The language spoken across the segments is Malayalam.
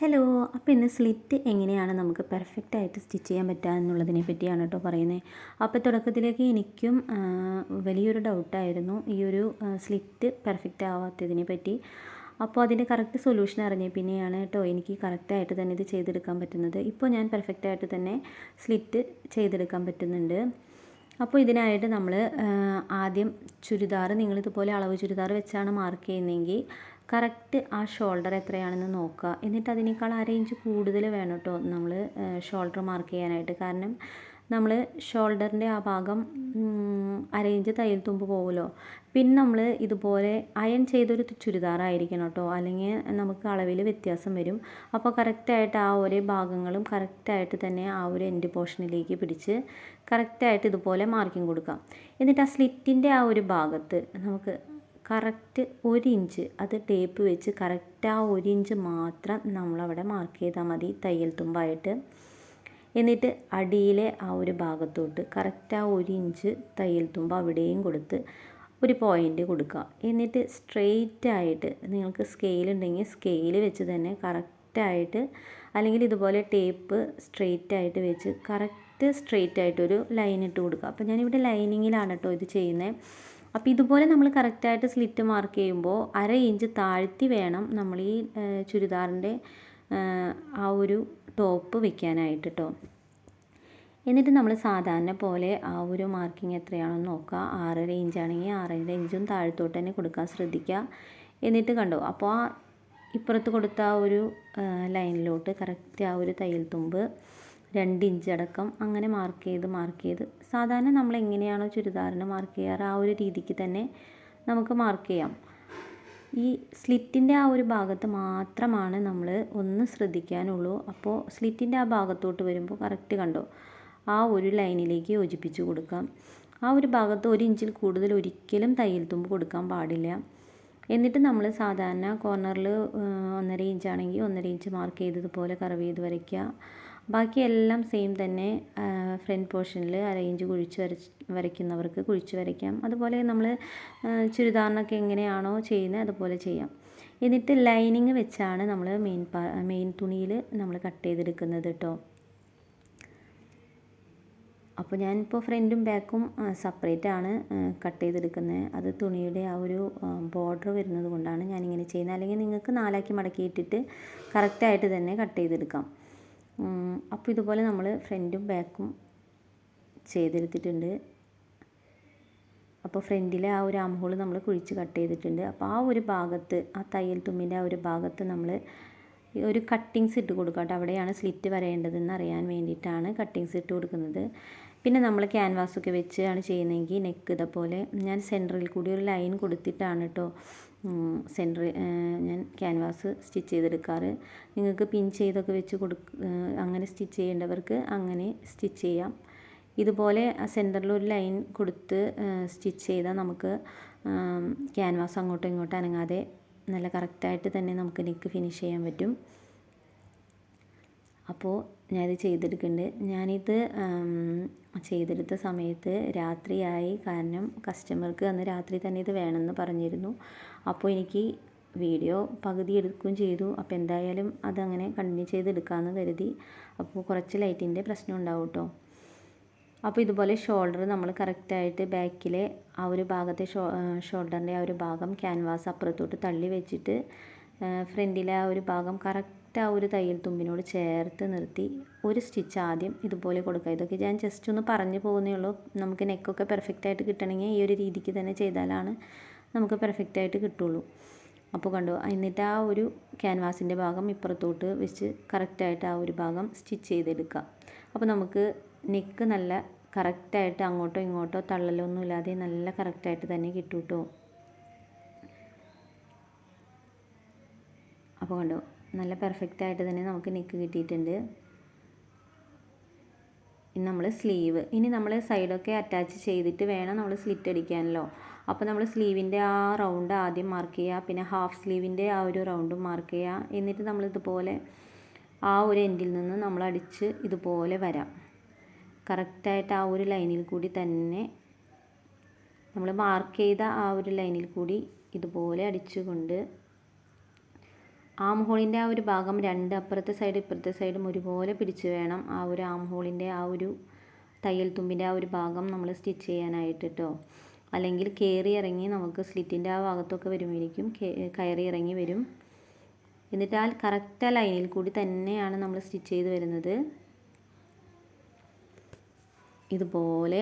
ഹലോ. അപ്പോൾ ഇന്ന് സ്ലിറ്റ് എങ്ങനെയാണ് നമുക്ക് പെർഫെക്റ്റ് ആയിട്ട് സ്റ്റിച്ച് ചെയ്യാൻ പറ്റുക എന്നുള്ളതിനെ പറ്റിയാണ് കേട്ടോ പറയുന്നത്. അപ്പോൾ തുടക്കത്തിലേക്ക് എനിക്കും വലിയൊരു ഡൗട്ടായിരുന്നു ഈ ഒരു സ്ലിറ്റ് പെർഫെക്റ്റ് ആവാത്തതിനെ പറ്റി. അപ്പോൾ അതിൻ്റെ കറക്റ്റ് സൊല്യൂഷൻ അറിഞ്ഞ പിന്നെയാണ് കേട്ടോ എനിക്ക് കറക്റ്റായിട്ട് തന്നെ ഇത് ചെയ്തെടുക്കാൻ പറ്റുന്നത്. ഇപ്പോൾ ഞാൻ പെർഫെക്റ്റായിട്ട് തന്നെ സ്ലിറ്റ് ചെയ്തെടുക്കാൻ പറ്റുന്നുണ്ട്. അപ്പോൾ ഇതിനായിട്ട് നമ്മൾ ആദ്യം ചുരിദാർ നിങ്ങളിതുപോലെ അളവ് ചുരിദാർ വെച്ചാണ് മാർക്ക് ചെയ്യുന്നതെങ്കിൽ കറക്റ്റ് ആ ഷോൾഡർ എത്രയാണെന്ന് നോക്കുക. എന്നിട്ട് അതിനേക്കാൾ 1/2 ഇഞ്ച് കൂടുതൽ വേണം കേട്ടോ നമ്മൾ ഷോൾഡർ മാർക്ക് ചെയ്യാനായിട്ട്. കാരണം നമ്മൾ ഷോൾഡറിൻ്റെ ആ ഭാഗം 1/2 ഇഞ്ച് തയ്യൽ തുമ്പ് പോകുമല്ലോ. പിന്നെ നമ്മൾ ഇതുപോലെ അയൺ ചെയ്തൊരു ചുരിദാറായിരിക്കണം കേട്ടോ, അല്ലെങ്കിൽ നമുക്ക് അളവിൽ വ്യത്യാസം വരും. അപ്പോൾ കറക്റ്റായിട്ട് ആ ഒരേ ഭാഗങ്ങളും കറക്റ്റായിട്ട് തന്നെ ആ ഒരു എൻഡ് പോർഷനിലേക്ക് പിടിച്ച് കറക്റ്റായിട്ട് ഇതുപോലെ മാർക്കിങ് കൊടുക്കാം. എന്നിട്ട് ആ സ്ലിറ്റിൻ്റെ ആ ഒരു ഭാഗത്ത് നമുക്ക് കറക്റ്റ് 1 ഇഞ്ച് അത് ടേപ്പ് വെച്ച് കറക്റ്റ് ആ 1 ഇഞ്ച് മാത്രം നമ്മളവിടെ മാർക്ക് ചെയ്താൽ മതി തയ്യൽ തുമ്പായിട്ട്. എന്നിട്ട് അടിയിലെ ആ ഒരു ഭാഗത്തോട്ട് കറക്റ്റ് ആ 1 ഇഞ്ച് തയ്യൽ തുമ്പ് അവിടെയും കൊടുത്ത് ഒരു പോയിൻ്റ് കൊടുക്കുക. എന്നിട്ട് സ്ട്രെയിറ്റായിട്ട് നിങ്ങൾക്ക് സ്കെയിൽ ഉണ്ടെങ്കിൽ സ്കെയിൽ വെച്ച് തന്നെ കറക്റ്റായിട്ട്, അല്ലെങ്കിൽ ഇതുപോലെ ടേപ്പ് സ്ട്രെയിറ്റായിട്ട് വെച്ച് കറക്റ്റ് സ്ട്രെയിറ്റായിട്ടൊരു ലൈൻ ഇട്ട് കൊടുക്കുക. അപ്പോൾ ഞാനിവിടെ ലൈനിങ്ങിലാണ് കേട്ടോ ഇത് ചെയ്യുന്നത്. അപ്പോൾ ഇതുപോലെ നമ്മൾ കറക്റ്റായിട്ട് സ്ലിറ്റ് മാർക്ക് ചെയ്യുമ്പോൾ 1/2 ഇഞ്ച് താഴ്ത്തി വേണം നമ്മൾ ഈ ചുരിദാറിൻ്റെ ആ ഒരു ടോപ്പ് വെക്കാനായിട്ട് കേട്ടോ. എന്നിട്ട് നമ്മൾ സാധാരണ പോലെ ആ ഒരു മാർക്കിങ് എത്രയാണെന്ന് നോക്കുക. 6.5 ഇഞ്ചാണെങ്കിൽ 6.5 ഇഞ്ചും താഴത്തോട്ട് തന്നെ കൊടുക്കാൻ ശ്രദ്ധിക്കുക. എന്നിട്ട് കണ്ടോ, അപ്പോൾ ആ ഇപ്പുറത്ത് കൊടുത്ത ആ ഒരു ലൈനിലോട്ട് കറക്റ്റ് ആ ഒരു തയ്യൽ തുമ്പ് 2 ഇഞ്ച് അടക്കം അങ്ങനെ മാർക്ക് ചെയ്ത് സാധാരണ നമ്മൾ എങ്ങനെയാണോ ചുരിദാറിന് മാർക്ക് ചെയ്യാറ് ആ ഒരു രീതിക്ക് തന്നെ നമുക്ക് മാർക്ക് ചെയ്യാം. ഈ സ്ലിറ്റിൻ്റെ ആ ഒരു ഭാഗത്ത് മാത്രമാണ് നമ്മൾ ഒന്ന് ശ്രദ്ധിക്കാനുള്ളൂ. അപ്പോൾ സ്ലിറ്റിൻ്റെ ആ ഭാഗത്തോട്ട് വരുമ്പോൾ കറക്റ്റ് കണ്ടോ ആ ഒരു ലൈനിലേക്ക് യോജിപ്പിച്ച് കൊടുക്കാം. ആ ഒരു ഭാഗത്ത് 1 ഇഞ്ചിൽ കൂടുതൽ ഒരിക്കലും തയ്യൽ തുമ്പ് കൊടുക്കാൻ പാടില്ല. എന്നിട്ട് നമ്മൾ സാധാരണ കോർണറിൽ 1.5 ഇഞ്ചാണെങ്കിൽ 1.5 ഇഞ്ച് മാർക്ക് ചെയ്തതുപോലെ കർവ് ചെയ്ത് വരയ്ക്കുക. ബാക്കിയെല്ലാം സെയിം തന്നെ. ഫ്രണ്ട് പോർഷനിൽ 1/2 ഇഞ്ച് കുഴിച്ച് വരയ്ക്കുന്നവർക്ക് കുഴിച്ച് വരയ്ക്കാം. അതുപോലെ നമ്മൾ ചുരിദാറിനൊക്കെ എങ്ങനെയാണോ ചെയ്യുന്നത് അതുപോലെ ചെയ്യാം. എന്നിട്ട് ലൈനിങ് വെച്ചാണ് നമ്മൾ മെയിൻ തുണിയിൽ നമ്മൾ കട്ട് ചെയ്തെടുക്കുന്നത് കേട്ടോ. അപ്പോൾ ഞാനിപ്പോൾ ഫ്രണ്ടും ബാക്കും സെപ്പറേറ്റ് ആണ് കട്ട് ചെയ്തെടുക്കുന്നത്. അത് തുണിയുടെ ആ ഒരു ബോർഡർ വരുന്നത് കൊണ്ടാണ് ഞാനിങ്ങനെ ചെയ്യുന്നത്. അല്ലെങ്കിൽ നിങ്ങൾക്ക് 4ആക്കി മടക്കിയിട്ടിട്ട് കറക്റ്റായിട്ട് തന്നെ കട്ട് ചെയ്തെടുക്കാം. അപ്പോൾ ഇതുപോലെ നമ്മൾ ഫ്രണ്ടും ബാക്കും ചെയ്തെടുത്തിട്ടുണ്ട്. അപ്പോൾ ഫ്രണ്ടിലെ ആ ഒരു ആം ഹോൾ നമ്മൾ കുഴിച്ച് കട്ട് ചെയ്തിട്ടുണ്ട്. അപ്പോൾ ആ ഒരു ഭാഗത്ത് ആ തയ്യൽ തുമ്പിൻ്റെ ആ ഒരു ഭാഗത്ത് നമ്മൾ ഒരു കട്ടിങ്സ് ഇട്ട് കൊടുക്കാം കേട്ടോ. അവിടെയാണ് സ്ലിറ്റ് വരേണ്ടതെന്ന് അറിയാൻ വേണ്ടിയിട്ടാണ് കട്ടിങ്സ് ഇട്ട് കൊടുക്കുന്നത്. പിന്നെ നമ്മൾ ക്യാൻവാസൊക്കെ വെച്ചാണ് ചെയ്യുന്നതെങ്കിൽ നെക്ക് ഇതേപോലെ ഞാൻ സെൻറ്ററിൽ കൂടി ഒരു ലൈൻ കൊടുത്തിട്ടാണ് കേട്ടോ സെൻറ്ററിൽ ഞാൻ ക്യാൻവാസ് സ്റ്റിച്ച് ചെയ്തെടുക്കാറ്. നിങ്ങൾക്ക് പിൻ ചെയ്തൊക്കെ വെച്ച് അങ്ങനെ സ്റ്റിച്ച് ചെയ്യേണ്ടവർക്ക് അങ്ങനെ സ്റ്റിച്ച് ചെയ്യാം. ഇതുപോലെ സെൻറ്ററിൽ ഒരു ലൈൻ കൊടുത്ത് സ്റ്റിച്ച് ചെയ്താൽ നമുക്ക് ക്യാൻവാസ് അങ്ങോട്ടും ഇങ്ങോട്ടും അനങ്ങാതെ നല്ല കറക്റ്റായിട്ട് തന്നെ നമുക്ക് നെക്ക് ഫിനിഷ് ചെയ്യാൻ പറ്റും. അപ്പോൾ ഞാനിത് ചെയ്തെടുക്കുന്നുണ്ട്. ഞാനിത് ചെയ്തെടുത്ത സമയത്ത് രാത്രിയായി. കാരണം കസ്റ്റമർക്ക് അന്ന് രാത്രി തന്നെ ഇത് വേണമെന്ന് പറഞ്ഞിരുന്നു. അപ്പോൾ എനിക്ക് വീഡിയോ പകുതി എടുക്കുകയും ചെയ്തു. അപ്പോൾ എന്തായാലും അതങ്ങനെ കണ്ടിന്യൂ ചെയ്തെടുക്കാമെന്ന് കരുതി. അപ്പോൾ കുറച്ച് ലൈറ്റിൻ്റെ പ്രശ്നം ഉണ്ടാവും കേട്ടോ. അപ്പോൾ ഇതുപോലെ ഷോൾഡർ നമ്മൾ കറക്റ്റായിട്ട് ബാക്കിലെ ആ ഒരു ഭാഗത്തെ ഷോൾഡറിൻ്റെ ആ ഒരു ഭാഗം ക്യാൻവാസ് അപ്പുറത്തോട്ട് തള്ളി വെച്ചിട്ട് ഫ്രണ്ടിലെ ആ ഒരു ഭാഗം കറക്റ്റ് ആ ഒരു തയ്യൽ തുമ്പിനോട് ചേർത്ത് നിർത്തി ഒരു സ്റ്റിച്ച് ആദ്യം ഇതുപോലെ കൊടുക്കുക. ഇതൊക്കെ ഞാൻ ജസ്റ്റ് ഒന്ന് പറഞ്ഞു പോകുന്നേ ഉള്ളൂ. നമുക്ക് നെക്കൊക്കെ പെർഫെക്റ്റായിട്ട് കിട്ടണമെങ്കിൽ ഈ ഒരു രീതിക്ക് തന്നെ ചെയ്താലാണ് നമുക്ക് പെർഫെക്റ്റായിട്ട് കിട്ടുള്ളൂ. അപ്പോൾ കണ്ടോ, എന്നിട്ട് ആ ഒരു ക്യാൻവാസിൻ്റെ ഭാഗം ഇപ്പുറത്തോട്ട് വെച്ച് കറക്റ്റായിട്ട് ആ ഒരു ഭാഗം സ്റ്റിച്ച് ചെയ്തെടുക്കുക. അപ്പോൾ നമുക്ക് നെക്ക് നല്ല കറക്റ്റായിട്ട് അങ്ങോട്ടോ ഇങ്ങോട്ടോ തള്ളലൊന്നും ഇല്ലാതെ നല്ല കറക്റ്റായിട്ട് തന്നെ കിട്ടും കേട്ടോ. അപ്പോൾ കണ്ടോ, നല്ല പെർഫെക്റ്റായിട്ട് തന്നെ നമുക്ക് നെക്ക് കിട്ടിയിട്ടുണ്ട്. ഇനി നമ്മൾ സ്ലീവ്, ഇനി നമ്മൾ സൈഡൊക്കെ അറ്റാച്ച് ചെയ്തിട്ട് വേണം നമ്മൾ സ്ലിറ്റ് അടിക്കാനല്ലോ. അപ്പോൾ നമ്മൾ സ്ലീവിൻ്റെ ആ റൗണ്ട് ആദ്യം മാർക്ക് ചെയ്യുക. പിന്നെ ഹാഫ് സ്ലീവിൻ്റെ ആ ഒരു റൗണ്ടും മാർക്ക് ചെയ്യുക. എന്നിട്ട് നമ്മളിതുപോലെ ആ ഒരു എൻഡിൽ നിന്ന് നമ്മൾ അടിച്ച് ഇതുപോലെ വരാം. കറക്റ്റായിട്ട് ആ ഒരു ലൈനിൽ കൂടി തന്നെ നമ്മൾ മാർക്ക് ചെയ്ത ആ ഒരു ലൈനിൽ കൂടി ഇതുപോലെ അടിച്ചുകൊണ്ട് ആം ഹോളിൻ്റെ ആ ഒരു ഭാഗം രണ്ട് അപ്പുറത്തെ സൈഡ് ഇപ്പുറത്തെ സൈഡും ഒരുപോലെ പിടിച്ച് വേണം ആ ഒരു ആം ഹോളിൻ്റെ ആ ഒരു തയ്യൽ തുമ്പിൻ്റെ ആ ഒരു ഭാഗം നമ്മൾ സ്റ്റിച്ച് ചെയ്യാനായിട്ട് കേട്ടോ. അല്ലെങ്കിൽ കയറി ഇറങ്ങി നമുക്ക് സ്ലിറ്റിൻ്റെ ആ ഭാഗത്തൊക്കെ വരുമ്പോഴേക്കും കയറി ഇറങ്ങി വരും. എന്നിട്ട് ആ കറക്റ്റ് ആ ലൈനിൽ കൂടി തന്നെയാണ് നമ്മൾ സ്റ്റിച്ച് ചെയ്ത് വരുന്നത്. ഇതുപോലെ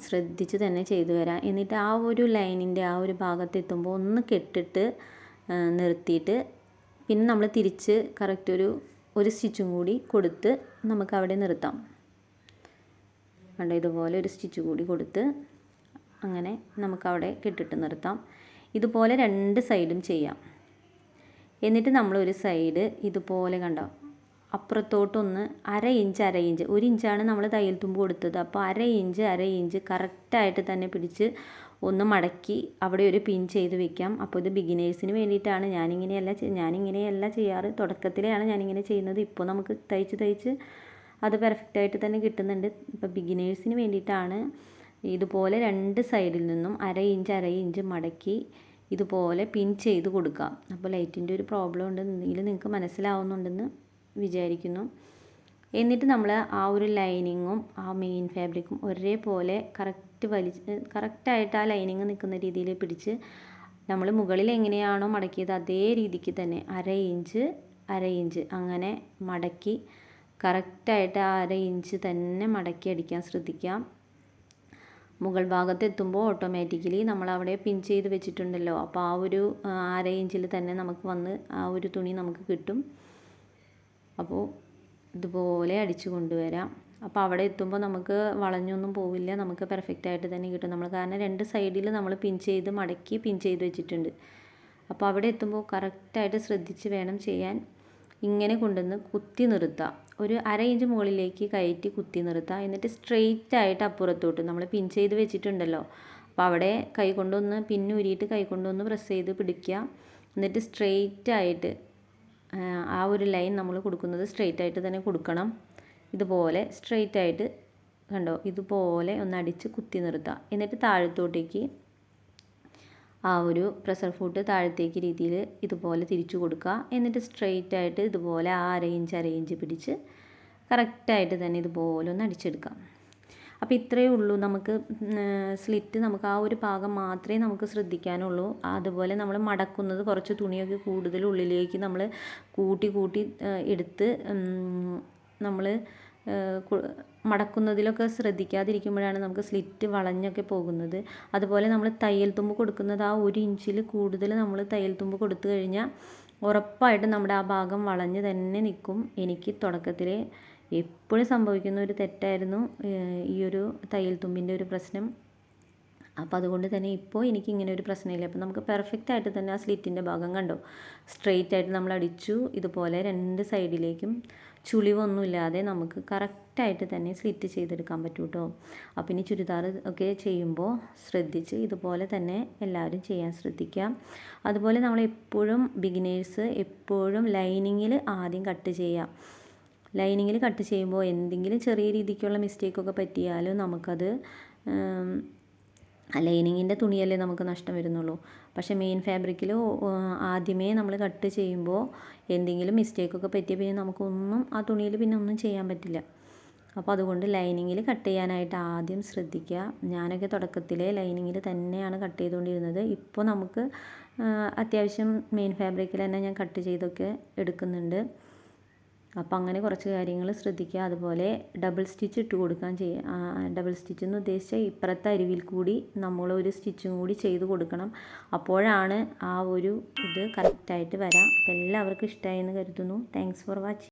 ശ്രദ്ധിച്ച് തന്നെ ചെയ്തു വരാം. എന്നിട്ട് ആ ഒരു ലൈനിൻ്റെ ആ ഒരു ഭാഗത്തെത്തുമ്പോൾ ഒന്ന് കെട്ടിട്ട് നിർത്തിയിട്ട് പിന്നെ നമ്മൾ തിരിച്ച് കറക്റ്റ് ഒരു സ്റ്റിച്ചും കൂടി കൊടുത്ത് നമുക്ക് അവിടെ നിർത്താം. കണ്ടോ, ഇതുപോലെ ഒരു സ്റ്റിച്ച് കൂടി കൊടുത്ത് അങ്ങനെ നമുക്കവിടെ കെട്ടിട്ട് നിർത്താം. ഇതുപോലെ രണ്ട് സൈഡും ചെയ്യാം. എന്നിട്ട് നമ്മളൊരു സൈഡ് ഇതുപോലെ കണ്ടോ അപ്പുറത്തോട്ടൊന്ന് അര ഇഞ്ച് 1 ഇഞ്ചാണ് നമ്മൾ തയ്യൽ തുമ്പ് കൊടുത്തത്. അപ്പോൾ അര ഇഞ്ച് കറക്റ്റായിട്ട് തന്നെ പിടിച്ച് ഒന്ന് മടക്കി അവിടെ ഒരു പിൻ ചെയ്ത് വെക്കാം. അപ്പോൾ ഇത് ബിഗിനേഴ്സിന് വേണ്ടിയിട്ടാണ്. ഞാനിങ്ങനെയല്ല ചെയ്യാറ്. തുടക്കത്തിലെയാണ് ഞാനിങ്ങനെ ചെയ്യുന്നത്. ഇപ്പോൾ നമുക്ക് തയ്ച്ച് അത് പെർഫെക്റ്റായിട്ട് തന്നെ കിട്ടുന്നുണ്ട്. ഇപ്പോൾ ബിഗിനേഴ്സിന് വേണ്ടിയിട്ടാണ്. ഇതുപോലെ രണ്ട് സൈഡിൽ നിന്നും അര ഇഞ്ച് മടക്കി ഇതുപോലെ പിൻ ചെയ്ത് കൊടുക്കാം. അപ്പോൾ ലൈറ്റിൻ്റെ ഒരു പ്രോബ്ലം ഉണ്ടെന്നുണ്ടെങ്കിൽ നിങ്ങൾക്ക് മനസ്സിലാവുന്നുണ്ടെന്ന് വിചാരിക്കുന്നു. എന്നിട്ട് നമ്മൾ ആ ഒരു ലൈനിങ്ങും ആ മെയിൻ ഫാബ്രിക്കും ഒരേപോലെ കറക്റ്റായിട്ട് ആ ലൈനിങ് നിൽക്കുന്ന രീതിയിൽ പിടിച്ച് നമ്മൾ മുകളിൽ എങ്ങനെയാണോ മടക്കിയത് അതേ രീതിക്ക് തന്നെ അര ഇഞ്ച് അങ്ങനെ മടക്കി കറക്റ്റായിട്ട് ആ അര ഇഞ്ച് തന്നെ മടക്കി അടിക്കാൻ ശ്രദ്ധിക്കാം. മുകൾ ഭാഗത്ത് എത്തുമ്പോൾ ഓട്ടോമാറ്റിക്കലി നമ്മൾ അവിടെ പിൻ ചെയ്ത് വെച്ചിട്ടുണ്ടല്ലോ. അപ്പോൾ ആ ഒരു അര ഇഞ്ചിൽ തന്നെ നമുക്ക് വന്ന് ആ ഒരു തുണി നമുക്ക് കിട്ടും. അപ്പോൾ ഇതുപോലെ അടിച്ചു കൊണ്ടുവരാം. അപ്പോൾ അവിടെ എത്തുമ്പോൾ നമുക്ക് വളഞ്ഞൊന്നും പോവില്ല, നമുക്ക് പെർഫെക്റ്റായിട്ട് തന്നെ കിട്ടും. നമ്മൾ കാരണം രണ്ട് സൈഡിൽ നമ്മൾ പിൻ ചെയ്ത് മടക്കി പിൻ ചെയ്ത് വെച്ചിട്ടുണ്ട്. അപ്പോൾ അവിടെ എത്തുമ്പോൾ കറക്റ്റായിട്ട് ശ്രദ്ധിച്ച് വേണം ചെയ്യാൻ. ഇങ്ങനെ കൊണ്ടുവന്ന് കുത്തി നിർത്താം. ഒരു അര ഇഞ്ച് മുകളിലേക്ക് കയറ്റി കുത്തി നിർത്താം. എന്നിട്ട് സ്ട്രെയിറ്റ് ആയിട്ട് അപ്പുറത്തോട്ട് നമ്മൾ പിൻ ചെയ്ത് വെച്ചിട്ടുണ്ടല്ലോ. അപ്പോൾ അവിടെ കൈ കൊണ്ടൊന്ന് പിന്നൂരിയിട്ട് കൈ കൊണ്ടൊന്ന് പ്രസ് ചെയ്ത് പിടിക്കുക. എന്നിട്ട് സ്ട്രെയിറ്റ് ആയിട്ട് ആ ഒരു ലൈൻ നമ്മൾ കൊടുക്കുന്നത് സ്ട്രെയിറ്റ് ആയിട്ട് തന്നെ കൊടുക്കണം. ഇതുപോലെ സ്ട്രെയിറ്റ് ആയിട്ട് കണ്ടോ, ഇതുപോലെ ഒന്ന് അടിച്ച് കുത്തി നിർത്തുക. എന്നിട്ട് താഴത്തോട്ടേക്ക് ആ ഒരു പ്രഷർ ഫുട്ട് താഴത്തേക്ക് രീതിയിൽ ഇതുപോലെ തിരിച്ചു കൊടുക്കുക. എന്നിട്ട് സ്ട്രെയിറ്റ് ആയിട്ട് ഇതുപോലെ ആ അര ഇഞ്ച് പിടിച്ച് കറക്റ്റായിട്ട് തന്നെ ഇതുപോലെ ഒന്ന് അടിച്ചെടുക്കാം. അപ്പോൾ ഇത്രയേ ഉള്ളൂ. നമുക്ക് സ്ലിറ്റ് നമുക്ക് ആ ഒരു ഭാഗം മാത്രമേ നമുക്ക് ശ്രദ്ധിക്കാനുള്ളൂ. അതുപോലെ നമ്മൾ മടക്കുന്നത് കുറച്ച് തുണിയൊക്കെ കൂടുതൽ ഉള്ളിലേക്ക് നമ്മൾ കൂട്ടി എടുത്ത് നമ്മൾ മടക്കുന്നതിലൊക്കെ ശ്രദ്ധിക്കാതിരിക്കുമ്പോഴാണ് നമുക്ക് സ്ലിറ്റ് വളഞ്ഞൊക്കെ പോകുന്നത്. അതുപോലെ നമ്മൾ തയ്യൽ തുമ്പ് കൊടുക്കുന്നത് ആ 1 ഇഞ്ചിൽ കൂടുതൽ നമ്മൾ തയ്യൽ തുമ്പ് കൊടുത്തു കഴിഞ്ഞാൽ ഉറപ്പായിട്ടും നമ്മുടെ ആ ഭാഗം വളഞ്ഞ് തന്നെ നിൽക്കും. എനിക്ക് തുടക്കത്തിൽ എപ്പോഴും സംഭവിക്കുന്ന ഒരു തെറ്റായിരുന്നു ഈ ഒരു തയ്യൽ തുമ്പിൻ്റെ ഒരു പ്രശ്നം. അപ്പോൾ അതുകൊണ്ട് തന്നെ ഇപ്പോൾ എനിക്ക് ഇങ്ങനെ ഒരു പ്രശ്നമില്ല. അപ്പോൾ നമുക്ക് പെർഫെക്റ്റ് ആയിട്ട് തന്നെ ആ സ്ലിറ്റിൻ്റെ ഭാഗം കണ്ടോ സ്ട്രെയിറ്റ് ആയിട്ട് നമ്മൾ അടിച്ചു. ഇതുപോലെ രണ്ട് സൈഡിലേക്കും ചുളിവൊന്നുമില്ലാതെ നമുക്ക് കറക്റ്റായിട്ട് തന്നെ സ്ലിറ്റ് ചെയ്തെടുക്കാൻ പറ്റും കേട്ടോ. അപ്പോൾ ഇനി ചുരിദാർ ഒക്കെ ചെയ്യുമ്പോൾ ശ്രദ്ധിച്ച് ഇതുപോലെ തന്നെ എല്ലാവരും ചെയ്യാൻ ശ്രദ്ധിക്കാം. അതുപോലെ നമ്മൾ എപ്പോഴും ബിഗിനേഴ്സ് എപ്പോഴും ലൈനിങ്ങിൽ ആദ്യം കട്ട് ചെയ്യാം. ലൈനിങ്ങിൽ കട്ട് ചെയ്യുമ്പോൾ എന്തെങ്കിലും ചെറിയ രീതിക്കുള്ള മിസ്റ്റേക്കൊക്കെ പറ്റിയാലും നമുക്കത് ലൈനിങ്ങിൻ്റെ തുണിയല്ലേ നമുക്ക് നഷ്ടം വരുന്നുള്ളൂ. പക്ഷേ മെയിൻ ഫാബ്രിക്കിൽ ആദ്യമേ നമ്മൾ കട്ട് ചെയ്യുമ്പോൾ എന്തെങ്കിലും മിസ്റ്റേക്കൊക്കെ പറ്റിയ പിന്നെ നമുക്കൊന്നും ആ തുണിയിൽ പിന്നെ ഒന്നും ചെയ്യാൻ പറ്റില്ല. അപ്പോൾ അതുകൊണ്ട് ലൈനിങ്ങിൽ കട്ട് ചെയ്യാനായിട്ട് ആദ്യം ശ്രദ്ധിക്കുക. ഞാനൊക്കെ തുടക്കത്തിലെ ലൈനിങ്ങിൽ തന്നെയാണ് കട്ട് ചെയ്തുകൊണ്ടിരുന്നത്. ഇപ്പോൾ നമുക്ക് അത്യാവശ്യം മെയിൻ ഫാബ്രിക്കിൽ തന്നെ ഞാൻ കട്ട് ചെയ്തൊക്കെ എടുക്കുന്നുണ്ട്. അപ്പോൾ അങ്ങനെ കുറച്ച് കാര്യങ്ങൾ ശ്രദ്ധിക്കുക. അതുപോലെ ഡബിൾ സ്റ്റിച്ച് ഇട്ട് കൊടുക്കാൻ ഡബിൾ സ്റ്റിച്ച് എന്ന് ഉദ്ദേശിച്ചാൽ ഇപ്പുറത്തെ അരിവിൽ കൂടി നമ്മളൊരു സ്റ്റിച്ചും കൂടി ചെയ്ത് കൊടുക്കണം. അപ്പോഴാണ് ആ ഒരു ഇത് കറക്റ്റായിട്ട് വരാം. അപ്പോൾ എല്ലാവർക്കും ഇഷ്ടമായി എന്ന് കരുതുന്നു. Thanks for watching.